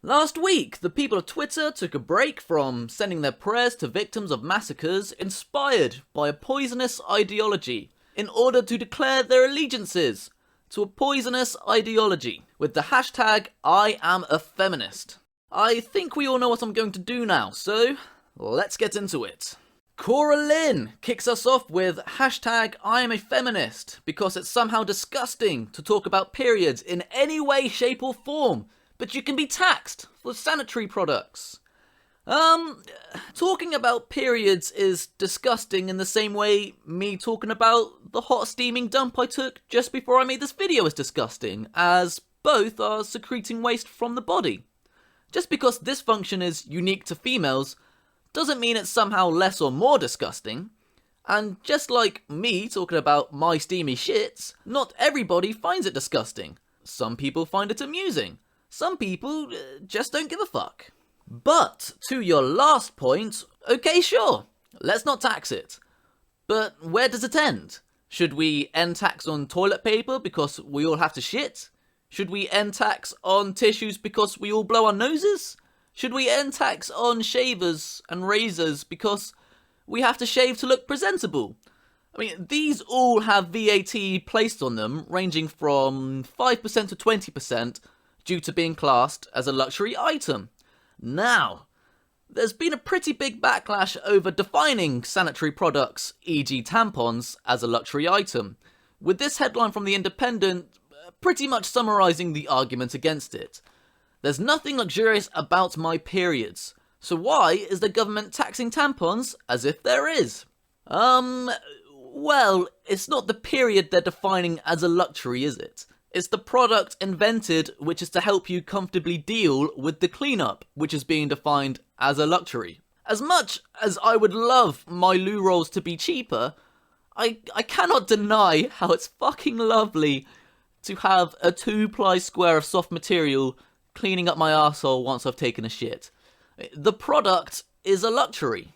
Last week, the people of Twitter took a break from sending their prayers to victims of massacres inspired by a poisonous ideology in order to declare their allegiances to a poisonous ideology with the hashtag #IamAFeminist. I think we all know what I'm going to do now, so let's get into it. Cora Lynn kicks us off with hashtag #IamAFeminist because it's somehow disgusting to talk about periods in any way, shape or form, but you can be taxed for sanitary products. Talking about periods is disgusting in the same way me talking about the hot steaming dump I took just before I made this video is disgusting, as both are secreting waste from the body. Just because this function is unique to females doesn't mean it's somehow less or more disgusting. And just like me talking about my steamy shits, not everybody finds it disgusting. Some people find it amusing. Some people just don't give a fuck. But to your last point, okay, sure, let's not tax it. But where does it end? Should we end tax on toilet paper because we all have to shit? Should we end tax on tissues because we all blow our noses? Should we end tax on shavers and razors because we have to shave to look presentable? I mean, these all have VAT placed on them, ranging from 5% to 20%, due to being classed as a luxury item. Now, there's been a pretty big backlash over defining sanitary products, e.g. tampons, as a luxury item, with this headline from The Independent pretty much summarising the argument against it. There's nothing luxurious about my periods, so why is the government taxing tampons as if there is? Well, it's not the period they're defining as a luxury, is it? It's the product invented which is to help you comfortably deal with the cleanup, which is being defined as a luxury. As much as I would love my loo rolls to be cheaper, I cannot deny how it's fucking lovely to have a 2-ply square of soft material cleaning up my arsehole once I've taken a shit. The product is a luxury.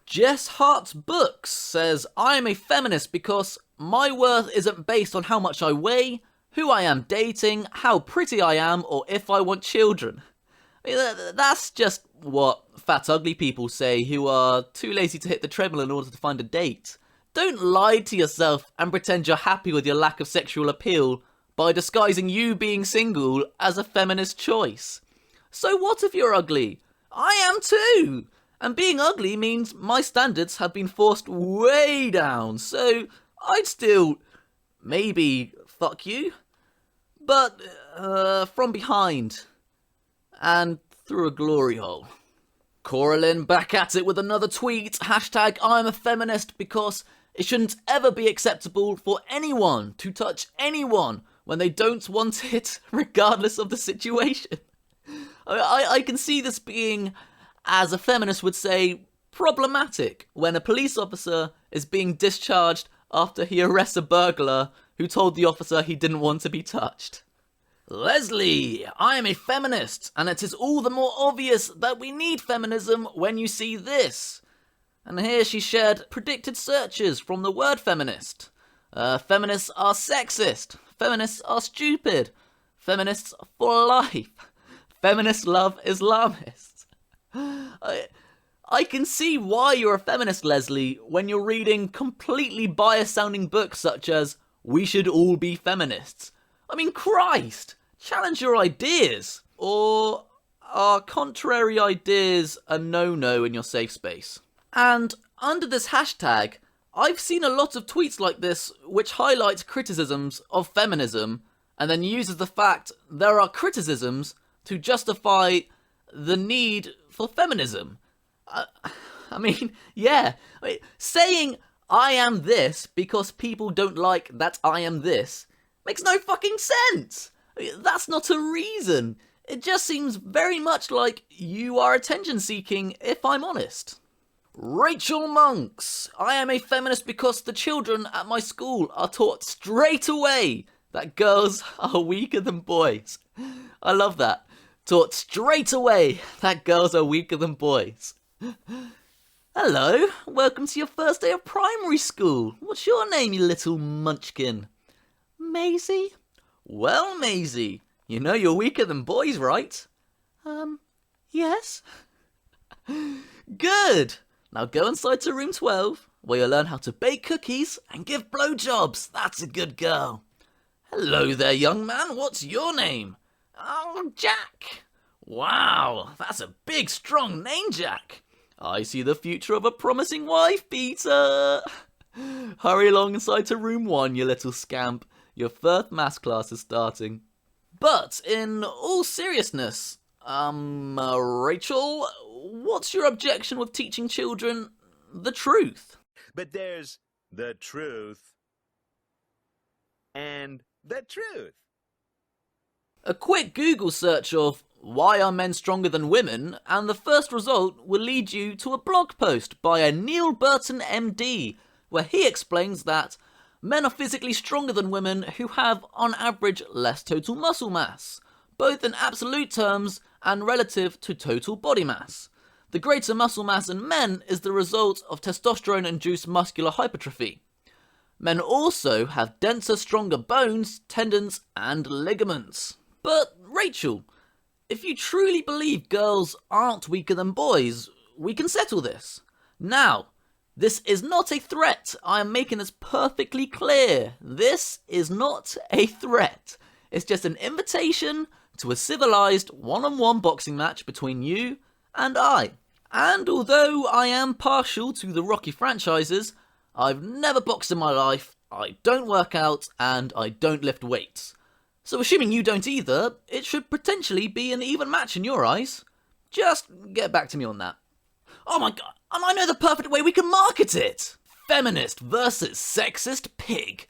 Jess Hart's Books says, I am a feminist because my worth isn't based on how much I weigh, who I am dating, how pretty I am, or if I want children. That's just what fat ugly people say who are too lazy to hit the treadmill in order to find a date. Don't lie to yourself and pretend you're happy with your lack of sexual appeal by disguising you being single as a feminist choice. So what if you're ugly? I am too! And being ugly means my standards have been forced way down, so I'd still maybe fuck you. But from behind and through a glory hole. Cora Lynn back at it with another tweet, hashtag I'm a feminist because it shouldn't ever be acceptable for anyone to touch anyone when they don't want it, regardless of the situation. I can see this being, as a feminist would say, problematic when a police officer is being discharged after he arrests a burglar who told the officer he didn't want to be touched. Leslie, I am a feminist, and it is all the more obvious that we need feminism when you see this. And here she shared predicted searches from the word feminist. Feminists are sexist. Feminists are stupid. Feminists are for life. Feminists love Islamists. I can see why you're a feminist, Leslie, when you're reading completely biased-sounding books such as We Should All Be Feminists. I mean, Christ, challenge your ideas. Or are contrary ideas a no-no in your safe space? And under this hashtag, I've seen a lot of tweets like this which highlight criticisms of feminism and then uses the fact there are criticisms to justify the need for feminism. I mean, yeah. Saying I am this because people don't like that I am this makes no fucking sense. That's not a reason. It just seems very much like you are attention seeking, if I'm honest. Rachel Monks, I am a feminist because the children at my school are taught straight away that girls are weaker than boys. I love that. Taught straight away that girls are weaker than boys. Hello, welcome to your first day of primary school. What's your name, you little munchkin? Maisie? Well, Maisie, you know you're weaker than boys, right? Yes? Good! Now go inside to room 12, where you'll learn how to bake cookies and give blowjobs. That's a good girl. Hello there, young man. What's your name? Oh, Jack. Wow, that's a big, strong name, Jack. I see the future of a promising wife, Peter. Hurry along inside to room 1, you little scamp. Your first maths class is starting. But in all seriousness, Rachel, what's your objection with teaching children the truth? But there's the truth and the truth. A quick Google search of "why are men stronger than women?" and the first result will lead you to a blog post by a Neil Burton MD, where he explains that men are physically stronger than women who have, on average, less total muscle mass, both in absolute terms and relative to total body mass. The greater muscle mass in men is the result of testosterone-induced muscular hypertrophy. Men also have denser, stronger bones, tendons, and ligaments. But, Rachel, if you truly believe girls aren't weaker than boys, we can settle this. Now, this is not a threat. I am making this perfectly clear. This is not a threat. It's just an invitation to a civilized one-on-one boxing match between you and I. And although I am partial to the Rocky franchises, I've never boxed in my life, I don't work out, and I don't lift weights. So assuming you don't either, it should potentially be an even match in your eyes. Just get back to me on that. Oh my god, and I know the perfect way we can market it! Feminist versus sexist pig.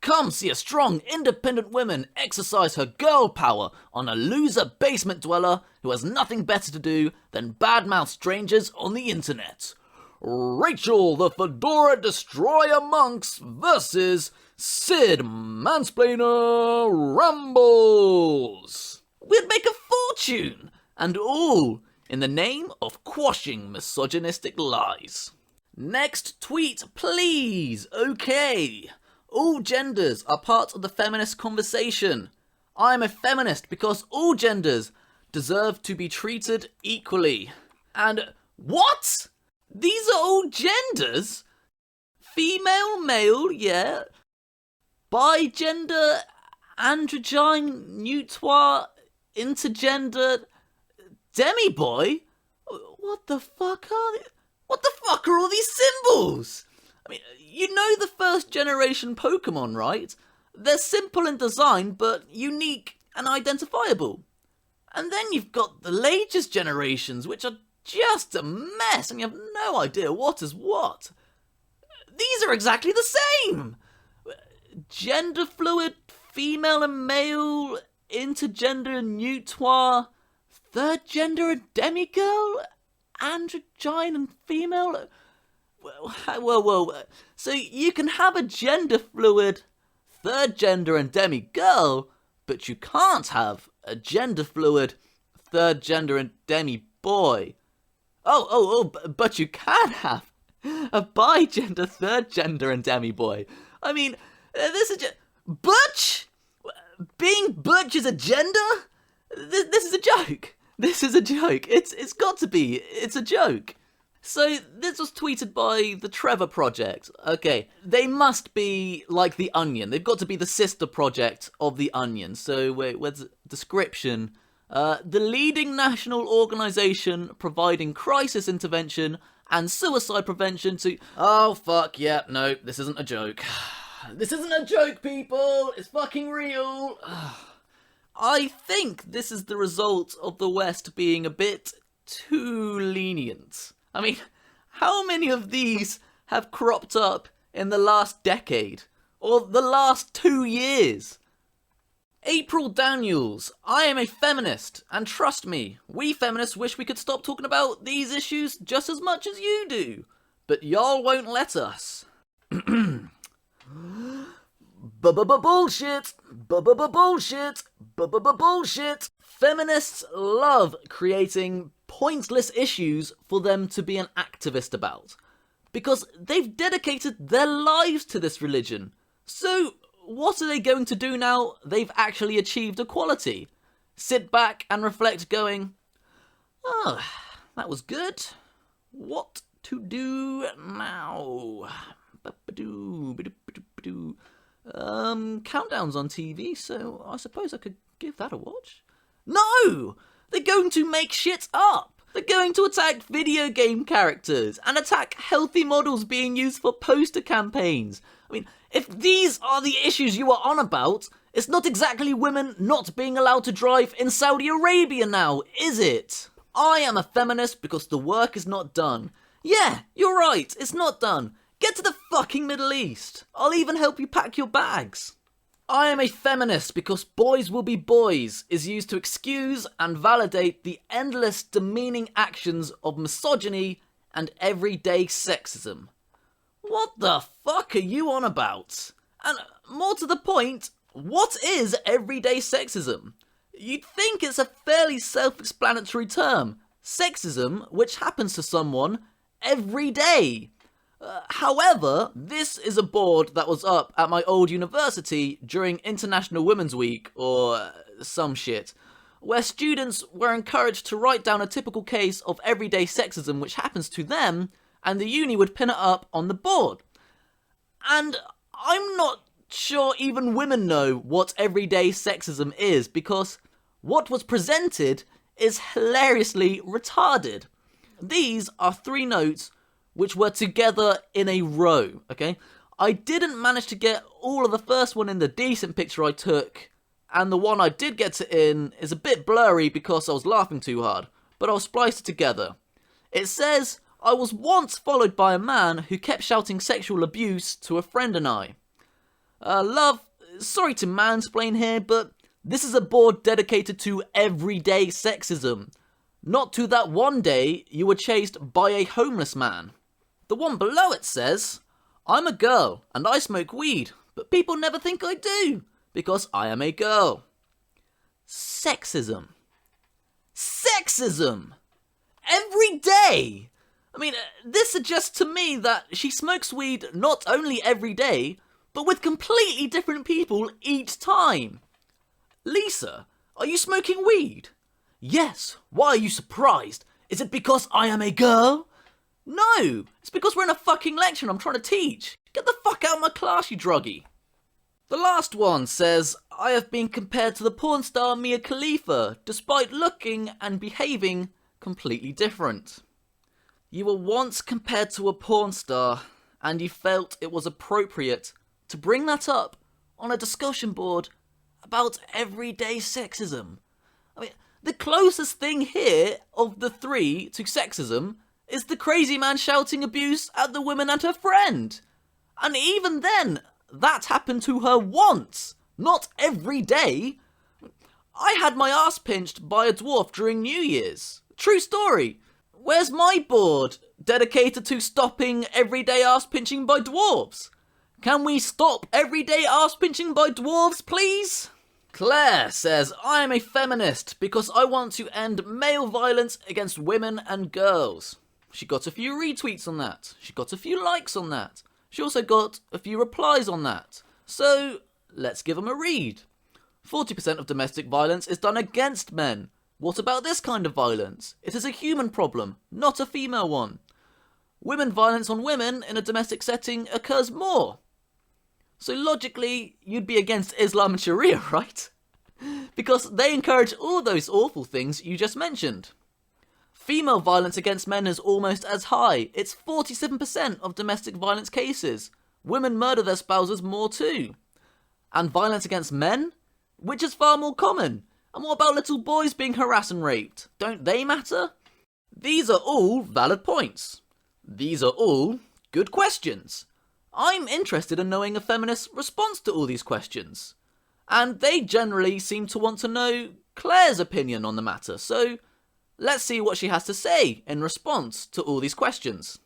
Come see a strong, independent woman exercise her girl power on a loser basement dweller who has nothing better to do than badmouth strangers on the internet. Rachel the Fedora Destroyer Monks versus Sid Mansplainer Rambles. We'd make a fortune, and all in the name of quashing misogynistic lies. Next tweet, please. Okay. All genders are part of the feminist conversation. I am a feminist because all genders deserve to be treated equally. And what? These are all genders? Female, male, yeah. Bigender, androgyne, neutoire, intergender, demi-boy? What the fuck are they? What the fuck are all these symbols? I mean, you know the first generation Pokemon, right? They're simple in design, but unique and identifiable. And then you've got the latest generations, which are just a mess, and you have no idea what is what. These are exactly the same! Gender fluid, female and male, intergender and neutoire, third gender and demigirl, androgyne and female. Whoa. So you can have a gender fluid, third gender and demigirl, but you can't have a gender fluid, third gender and demi-boy. But you can have a bi-gender, third gender and demi-boy. I mean, this is butch? Being butch is a gender? This is a joke. This is a joke. It's got to be. It's a joke. So this was tweeted by the Trevor Project. Okay, they must be like The Onion. They've got to be the sister project of The Onion. So where's the description? The leading national organisation providing crisis intervention and suicide prevention to... Oh, fuck, yeah, no, this isn't a joke. This isn't a joke, people! It's fucking real! I think this is the result of the West being a bit too lenient. I mean, how many of these have cropped up in the last decade? Or the last 2 years? April Daniels, I am a feminist, and trust me, we feminists wish we could stop talking about these issues just as much as you do. But y'all won't let us. Bullshit! Bullshit! Bullshit! Feminists love creating pointless issues for them to be an activist about. Because they've dedicated their lives to this religion. So, what are they going to do now they've actually achieved equality? Sit back and reflect going, Oh, that was good. What to do now? Countdown's on TV, so I suppose I could give that a watch. No! They're going to make shit up! They're going to attack video game characters and attack healthy models being used for poster campaigns. I mean, if these are the issues you are on about, it's not exactly women not being allowed to drive in Saudi Arabia now, is it? I am a feminist because the work is not done. Yeah, you're right, it's not done. Get to the fucking Middle East. I'll even help you pack your bags. I am a feminist because boys will be boys is used to excuse and validate the endless demeaning actions of misogyny and everyday sexism. What the fuck are you on about? And more to the point, what is everyday sexism? You'd think it's a fairly self-explanatory term. Sexism, which happens to someone every day. However, this is a board that was up at my old university during International Women's Week, or some shit, where students were encouraged to write down a typical case of everyday sexism which happens to them, and the uni would pin it up on the board. And I'm not sure even women know what everyday sexism is, because what was presented is hilariously retarded. These are 3 notes which were together in a row, okay? I didn't manage to get all of the first one in the decent picture I took, and the one I did get it in is a bit blurry because I was laughing too hard, but I'll splice it together. It says, I was once followed by a man who kept shouting sexual abuse to a friend and I. Love, sorry to mansplain here, but this is a board dedicated to everyday sexism, not to that one day you were chased by a homeless man. The one below it says, I'm a girl and I smoke weed, but people never think I do because I am a girl. Sexism. Sexism! Every day! I mean, this suggests to me that she smokes weed not only every day, but with completely different people each time. Lisa, are you smoking weed? Yes. Why are you surprised? Is it because I am a girl? No, it's because we're in a fucking lecture and I'm trying to teach. Get the fuck out of my class, you druggie. The last one says, I have been compared to the porn star Mia Khalifa, despite looking and behaving completely different. You were once compared to a porn star, and you felt it was appropriate to bring that up on a discussion board about everyday sexism. I mean, the closest thing here of the 3 to sexism is the crazy man shouting abuse at the woman and her friend. And even then, that happened to her once, not every day. I had my ass pinched by a dwarf during New Year's. True story. Where's my board dedicated to stopping everyday ass pinching by dwarves? Can we stop everyday ass pinching by dwarves, please? Claire says, I am a feminist because I want to end male violence against women and girls. She got a few retweets on that. She got a few likes on that. She also got a few replies on that. So, let's give them a read. 40% of domestic violence is done against men. What about this kind of violence? It is a human problem, not a female one. Women violence on women in a domestic setting occurs more. So logically, you'd be against Islam and Sharia, right? Because they encourage all those awful things you just mentioned. Female violence against men is almost as high. It's 47% of domestic violence cases. Women murder their spouses more too. And violence against men? Which is far more common. And what about little boys being harassed and raped? Don't they matter? These are all valid points. These are all good questions. I'm interested in knowing a feminist's response to all these questions. And they generally seem to want to know Claire's opinion on the matter, so let's see what she has to say in response to all these questions.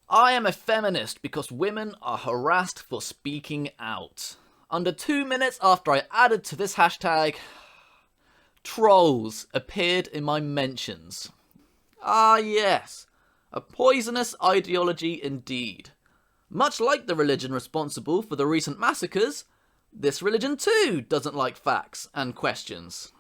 I am a feminist because women are harassed for speaking out. Under 2 minutes after I added to this hashtag, trolls appeared in my mentions. Ah yes, a poisonous ideology indeed. Much like the religion responsible for the recent massacres, this religion too doesn't like facts and questions.